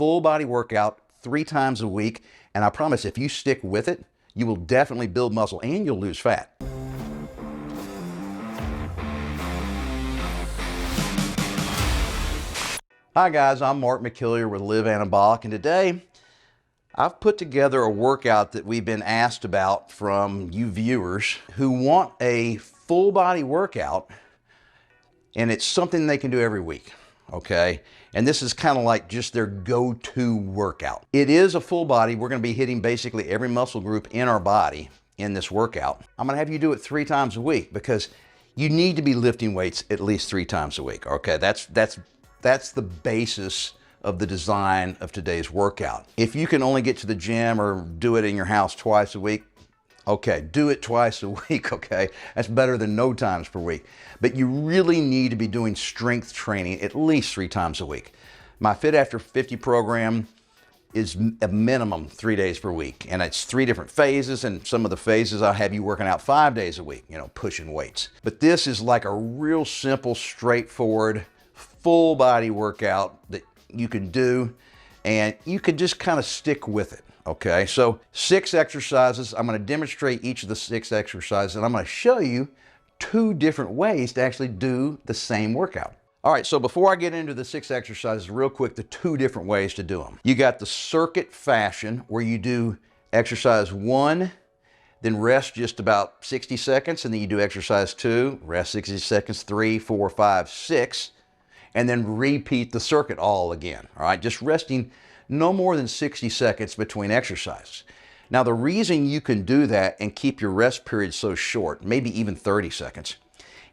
full body workout 3 times a week. And I promise if you stick with it, you will definitely build muscle and you'll lose fat. Hi guys, I'm Mark McKillier with Live Anabolic, and today I've put together a workout that we've been asked about from you viewers who want a full body workout, and it's something they can do every week, okay? And this is kind of like just their go-to workout. It is a full body. We're going to be hitting basically every muscle group in our body in this workout. I'm going to have you do it 3 times a week because you need to be lifting weights at least 3 times a week, okay? That's the basis of the design of today's workout. If you can only get to the gym or do it in your house twice a week, okay, do it twice a week, okay? That's better than no times per week. But you really need to be doing strength training at least 3 times a week. My Fit After 50 program is a minimum 3 days per week, and it's 3 different phases, and some of the phases I'll have you working out 5 days a week, pushing weights. But this is like a real simple, straightforward, full body workout that you can do, and you can just kind of stick with it, okay? So 6 exercises. I'm going to demonstrate each of the 6 exercises, and I'm going to show you 2 different ways to actually do the same workout. All right, so before I get into the 6 exercises, real quick, the 2 different ways to do them. You got the circuit fashion, where you do exercise 1, then rest just about 60 seconds, and then you do exercise 2, rest 60 seconds, 3, 4, 5, 6, and then repeat the circuit all again, all right? Just resting no more than 60 seconds between exercises. Now, the reason you can do that and keep your rest period so short, maybe even 30 seconds,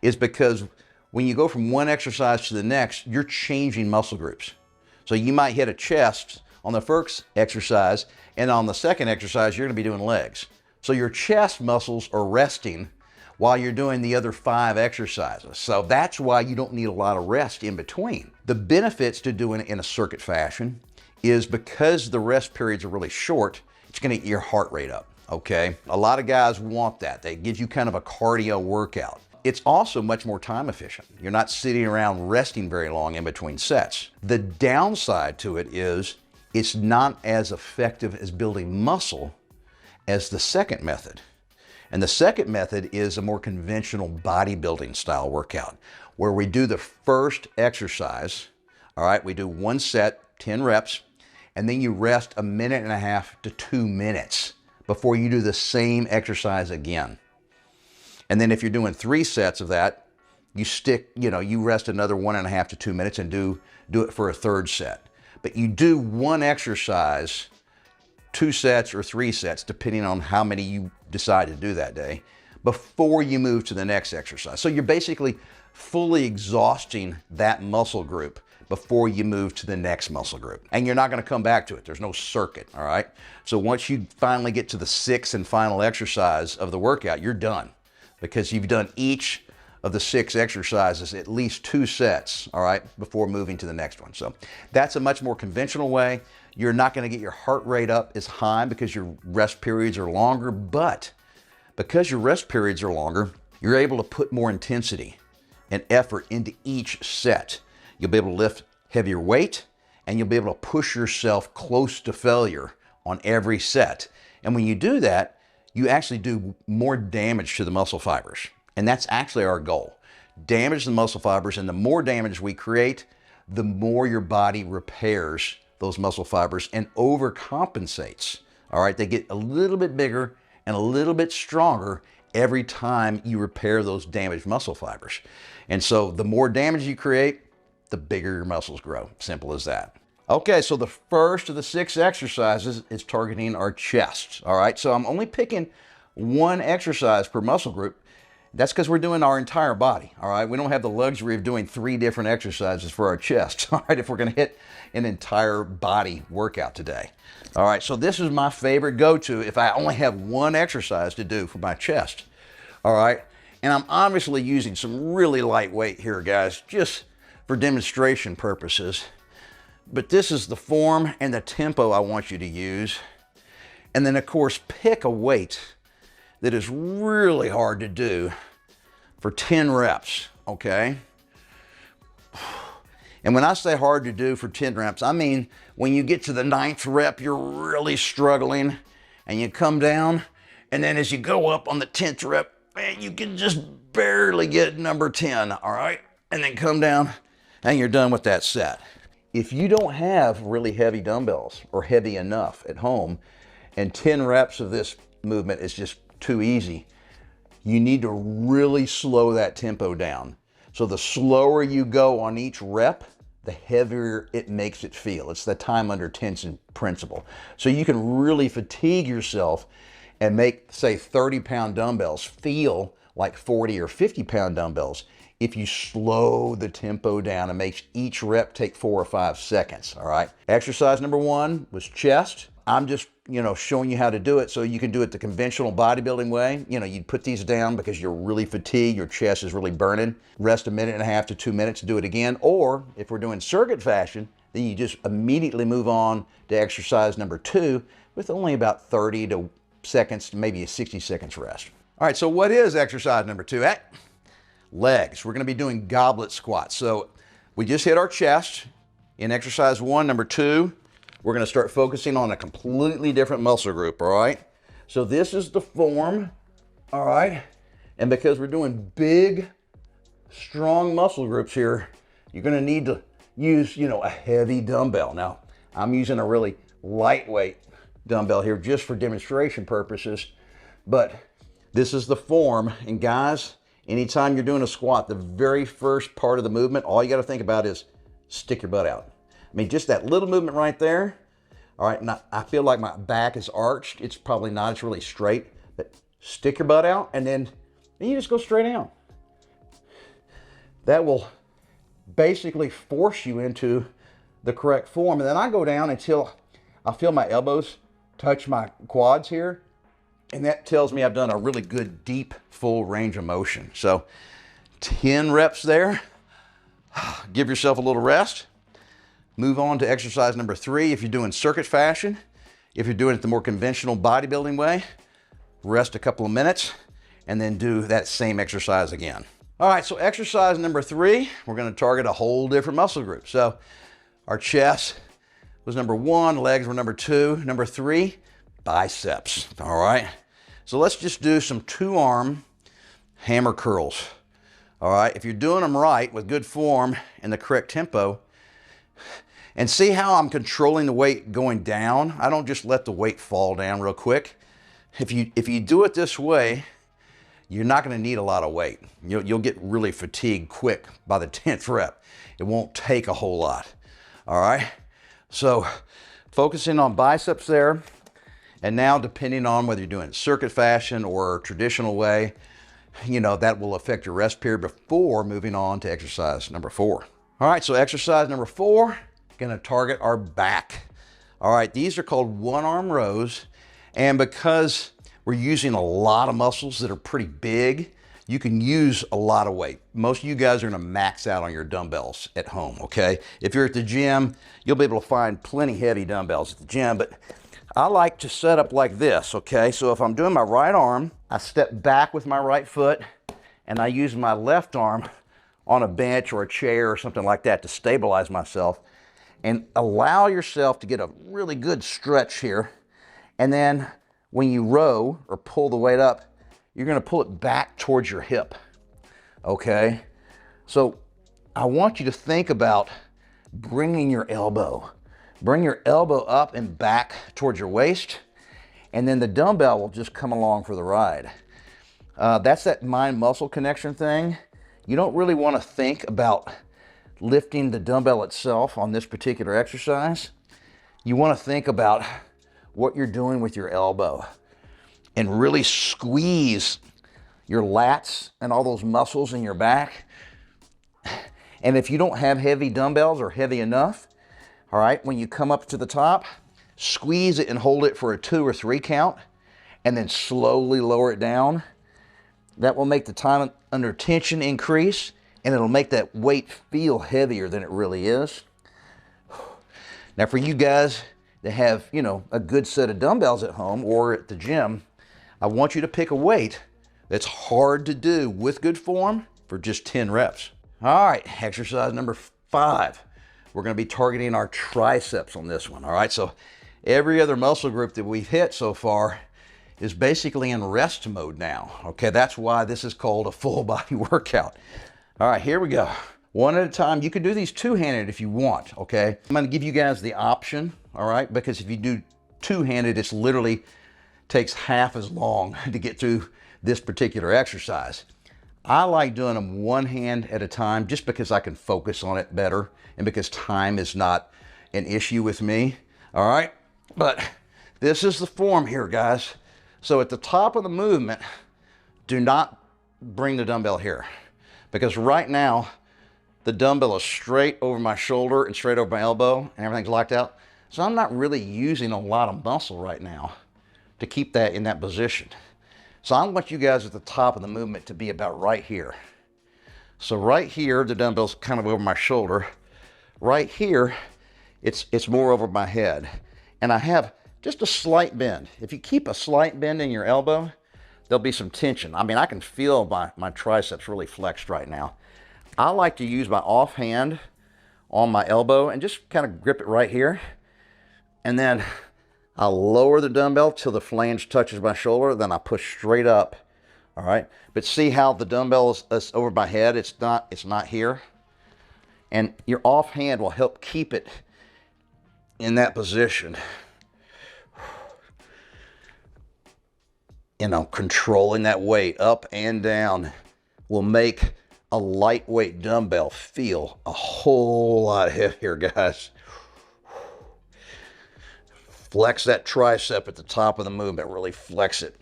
is because when you go from one exercise to the next, you're changing muscle groups. So you might hit a chest on the first exercise, and on the second exercise, you're gonna be doing legs. So your chest muscles are resting while you're doing the other 5 exercises. So that's why you don't need a lot of rest in between. The benefits to doing it in a circuit fashion is because the rest periods are really short, it's gonna get your heart rate up, okay? A lot of guys want that. They give you kind of a cardio workout. It's also much more time efficient. You're not sitting around resting very long in between sets. The downside to it is it's not as effective as building muscle as the second method. And the second method is a more conventional bodybuilding style workout, where we do the first exercise, all right, we do 1 set, 10 reps, and then you rest 1.5 minutes to 2 minutes before you do the same exercise again. And then if you're doing 3 sets of that, you rest another 1.5 to 2 minutes and do it for a 3rd set. But you do 1 exercise, 2 sets or 3 sets, depending on how many you decide to do that day, before you move to the next exercise. So you're basically fully exhausting that muscle group before you move to the next muscle group. And you're not gonna come back to it. There's no circuit, all right? So once you finally get to the 6th and final exercise of the workout, you're done, because you've done each of the 6 exercises at least 2 sets, all right, before moving to the next one. So that's a much more conventional way. You're not gonna get your heart rate up as high because your rest periods are longer, but because your rest periods are longer, you're able to put more intensity and effort into each set. You'll be able to lift heavier weight, and you'll be able to push yourself close to failure on every set. And when you do that, you actually do more damage to the muscle fibers. And that's actually our goal. Damage the muscle fibers, and the more damage we create, the more your body repairs those muscle fibers and overcompensates. All right, they get a little bit bigger and a little bit stronger every time you repair those damaged muscle fibers. And so the more damage you create, the bigger your muscles grow. Simple as that. Okay, so the first of the 6 exercises is targeting our chest. All right, so I'm only picking 1 exercise per muscle group. That's because we're doing our entire body, all right? We don't have the luxury of doing 3 different exercises for our chest, all right, if we're gonna hit an entire body workout today. All right, so this is my favorite go-to if I only have 1 exercise to do for my chest, all right? And I'm obviously using some really light weight here, guys, just for demonstration purposes. But this is the form and the tempo I want you to use. And then, of course, pick a weight that is really hard to do for 10 reps, okay? And when I say hard to do for 10 reps, I mean when you get to the 9th rep, you're really struggling and you come down, and then as you go up on the 10th rep, man, you can just barely get number 10, all right? And then come down and you're done with that set. If you don't have really heavy dumbbells or heavy enough at home, and 10 reps of this movement is just too easy, you need to really slow that tempo down. So the slower you go on each rep, the heavier it makes it feel. It's the time under tension principle. So you can really fatigue yourself and make, say, 30-pound dumbbells feel like 40 or 50-pound dumbbells if you slow the tempo down and make each rep take 4 or 5 seconds, all right? Exercise number 1 was chest. I'm just, showing you how to do it so you can do it the conventional bodybuilding way. You'd put these down because you're really fatigued, your chest is really burning. Rest 1.5 to 2 minutes to do it again. Or if we're doing circuit fashion, then you just immediately move on to exercise number 2 with only about 30 seconds to maybe 60 seconds rest. All right, so what is exercise number 2? Legs. We're going to be doing goblet squats. So we just hit our chest in exercise 1. Number 2, we're going to start focusing on a completely different muscle group, all right? So this is the form, all right? And because we're doing big, strong muscle groups here, you're going to need to use, a heavy dumbbell. Now, I'm using a really lightweight dumbbell here just for demonstration purposes, but this is the form. And guys, anytime you're doing a squat, the very first part of the movement, all you got to think about is stick your butt out. I mean, just that little movement right there. All right, now I feel like my back is arched. It's probably not, it's really straight, but stick your butt out and then you just go straight down. That will basically force you into the correct form. And then I go down until I feel my elbows touch my quads here. And that tells me I've done a really good, deep, full range of motion. So 10 reps there. Give yourself a little rest. Move on to exercise number 3. If you're doing circuit fashion, if you're doing it the more conventional bodybuilding way, rest a couple of minutes and then do that same exercise again. All right, so exercise number 3, we're going to target a whole different muscle group. So our chest was number 1, legs were number 2, number 3, biceps. All right, so let's just do some 2-arm hammer curls. All right, if you're doing them right with good form and the correct tempo, and see how I'm controlling the weight going down. I don't just let the weight fall down real quick. If you do it this way, you're not going to need a lot of weight. You'll get really fatigued quick by the 10th rep. It won't take a whole lot. All right, so focusing on biceps there. And now, depending on whether you're doing circuit fashion or traditional way, that will affect your rest period before moving on to exercise number 4. All right, so exercise number 4, going to target our back. All right, these are called 1-arm rows. And because we're using a lot of muscles that are pretty big, you can use a lot of weight. Most of you guys are going to max out on your dumbbells at home, okay? If you're at the gym, you'll be able to find plenty heavy dumbbells at the gym, but I like to set up like this, okay? So if I'm doing my right arm, I step back with my right foot and I use my left arm on a bench or a chair or something like that to stabilize myself, and allow yourself to get a really good stretch here. And then when you row or pull the weight up, you're going to pull it back towards your hip, okay? So I want you to think about bringing your elbow. Bring your elbow up and back towards your waist, and then the dumbbell will just come along for the ride. That's that mind-muscle connection thing. You don't really want to think about lifting the dumbbell itself on this particular exercise. You want to think about what you're doing with your elbow and really squeeze your lats and all those muscles in your back. And if you don't have heavy dumbbells or heavy enough, all right, when you come up to the top, squeeze it and hold it for a 2 or 3 count, and then slowly lower it down. That will make the time under tension increase, and it'll make that weight feel heavier than it really is. Now for you guys that have, a good set of dumbbells at home or at the gym, I want you to pick a weight that's hard to do with good form for just 10 reps. All right, exercise number 5. We're going to be targeting our triceps on this one. All right, so every other muscle group that we've hit so far is basically in rest mode now. Okay, that's why this is called a full body workout. All right, here we go. One at a time. You can do these two-handed if you want, okay? I'm going to give you guys the option, all right? Because if you do two-handed, it's literally takes half as long to get through this particular exercise. I like doing them one hand at a time just because I can focus on it better and because time is not an issue with me, all right? But this is the form here, guys. So at the top of the movement, do not bring the dumbbell here because right now, the dumbbell is straight over my shoulder and straight over my elbow and everything's locked out. So I'm not really using a lot of muscle right now to keep that in that position. So I want you guys at the top of the movement to be about right here. So right here, the dumbbell's kind of over my shoulder. Right here, it's more over my head. And I have just a slight bend. If you keep a slight bend in your elbow, there'll be some tension. I mean, I can feel my triceps really flexed right now. I like to use my offhand on my elbow and just kind of grip it right here. And then I'll lower the dumbbell till the flange touches my shoulder, then I push straight up, all right? But see how the dumbbell is over my head? It's not here. And your offhand will help keep it in that position. You know, controlling that weight up and down will make a lightweight dumbbell feel a whole lot heavier, guys. Flex that tricep at the top of the movement, really flex it.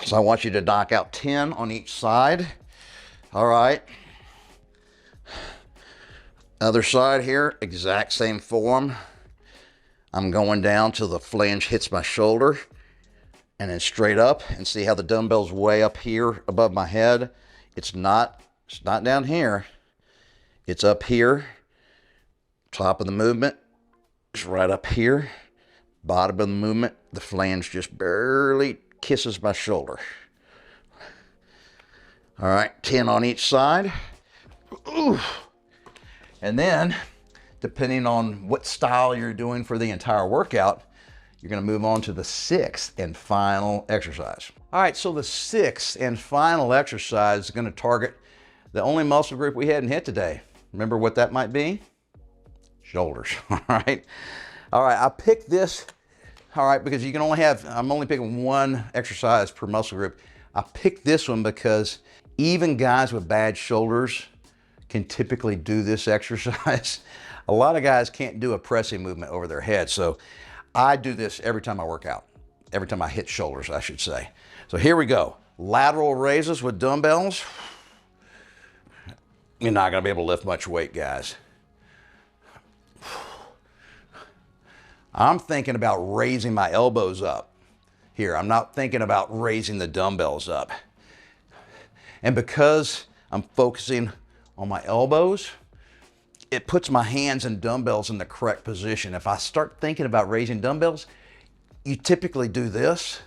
So I want you to knock out 10 on each side. All right. Other side here, exact same form. I'm going down till the flange hits my shoulder and then straight up, and see how the dumbbell's way up here above my head. It's not down here. It's up here. Top of the movement is right up here. Bottom of the movement, the flange just barely kisses my shoulder. All right, 10 on each side. Ooh. And then, depending on what style you're doing for the entire workout, you're going to move on to the sixth and final exercise. All right, so the sixth and final exercise is going to target the only muscle group we hadn't hit today. Remember what that might be? Shoulders, all right? All right, I picked this, all right, because you can only have, I'm only picking one exercise per muscle group. I picked this one because even guys with bad shoulders can typically do this exercise. A lot of guys can't do a pressing movement over their head, so I do this every time I work out. Every time I hit shoulders, I should say. So here we go. Lateral raises with dumbbells. You're not gonna be able to lift much weight, guys. I'm thinking about raising my elbows up here. I'm not thinking about raising the dumbbells up. And because I'm focusing on my elbows, it puts my hands and dumbbells in the correct position. If I start thinking about raising dumbbells, you typically do this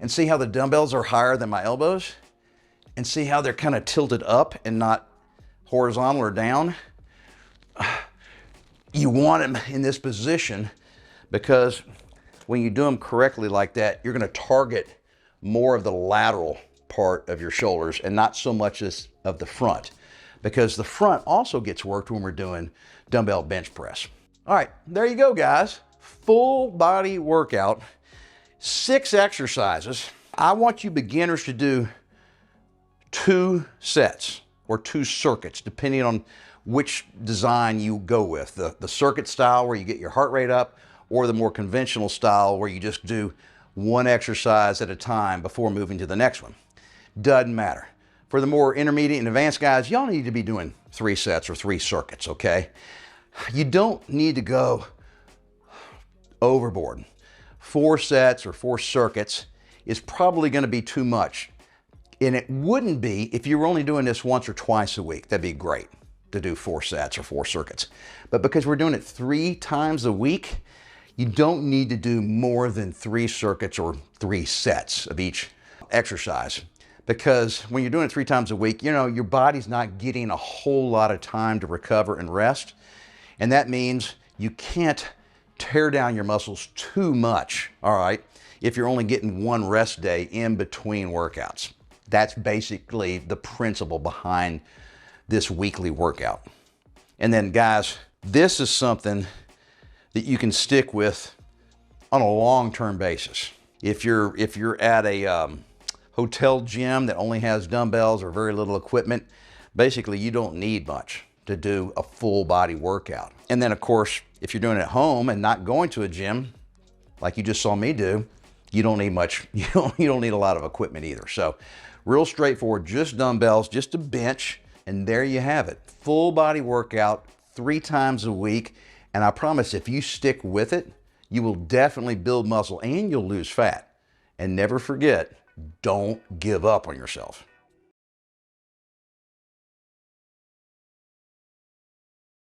and see how the dumbbells are higher than my elbows and see how they're kind of tilted up and not horizontal or down. You want them in this position because when you do them correctly like that, you're going to target more of the lateral part of your shoulders and not so much as of the front, because the front also gets worked when we're doing dumbbell bench press. All right, there you go, guys. Full body workout, 6 exercises. I want you beginners to do 2 sets or 2 circuits, depending on which design you go with. The circuit style where you get your heart rate up, or the more conventional style where you just do 1 exercise at a time before moving to the next one. Doesn't matter. For the more intermediate and advanced guys, y'all need to be doing 3 sets or 3 circuits, okay? You don't need to go overboard. 4 sets or 4 circuits is probably gonna be too much. And it wouldn't be if you were only doing this once or twice a week. That'd be great to do 4 sets or 4 circuits. But because we're doing it 3 times a week, you don't need to do more than 3 circuits or 3 sets of each exercise. because when you're doing it 3 times a week, you know, your body's not getting a whole lot of time to recover and rest. And that means you can't tear down your muscles too much, all right, if you're only getting 1 rest day in between workouts. That's basically the principle behind this weekly workout. And then guys, this is something that you can stick with on a long-term basis. If you're at a hotel gym that only has dumbbells or very little equipment, basically you don't need much to do a full body workout. And then of course, if you're doing it at home and not going to a gym, like you just saw me do, you don't need much, you don't need a lot of equipment either. So real straightforward, just dumbbells, just a bench, and there you have it. Full body workout 3 times a week. And I promise if you stick with it, you will definitely build muscle and you'll lose fat. And never forget, don't give up on yourself.